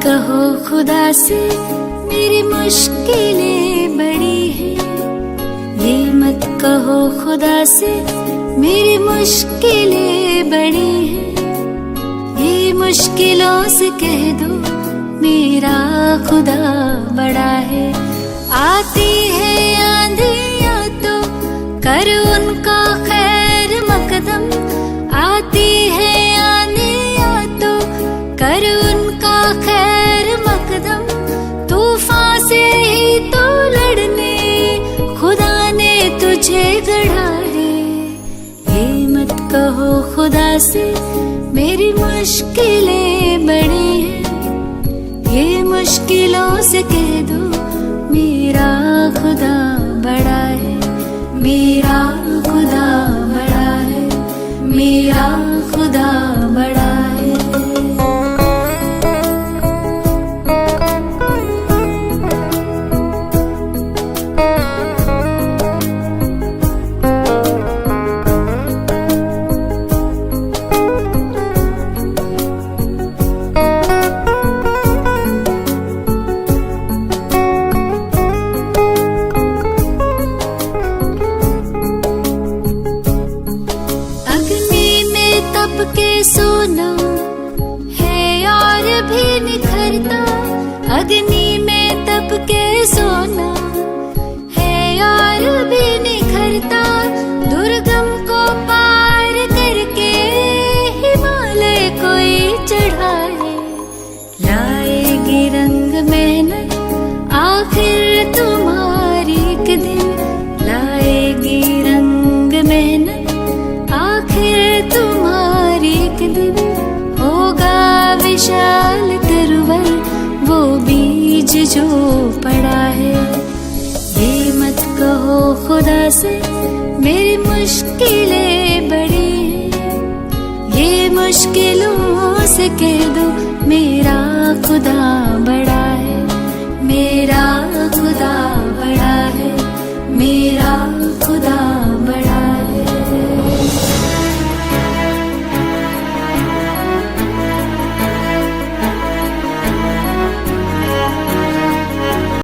कहो खुदा से मेरी मुश्किलें बड़ी हैं, ये मत कहो खुदा से मेरी मुश्किलें बड़ी हैं। ये मुश्किलों से कह दो मेरा खुदा बड़ा है। आती है आंधियाँ तो कर उनका खैर मकदम, आती है आंधियाँ तो कर उनका खैर मकदम। तूफान से ही तो लड़ने खुदा ने तुझे गढ़ा है। ये मत कहो खुदा से मेरी मुश्किलें बड़ी हैं, ये मुश्किलों से कह दो मेरा खुदा बड़ा है। मेरा खुदा बड़ा है, मेरा खुदा बड़ा है। तप के सोना है और भी निखरता, अग्नि में तप के सोना है और भी निखरता। दुर्गम को पार करके हिमालय कोई चढ़ाए, लाएगी रंग मेहनत आखिर तुम्हारी एक दिन, लाएगी रंग मेहनत आखिर तुम्हारी एक दिन। होगा विशाल तरवर वो बीज जो पड़ा है। ये मत कहो खुदा से मेरी मुश्किलें बड़ी हैं, ये मुश्किलों से कह दो मेरा खुदा बड़ा है। मेरा खुदा बड़ा है, मेरा खुदा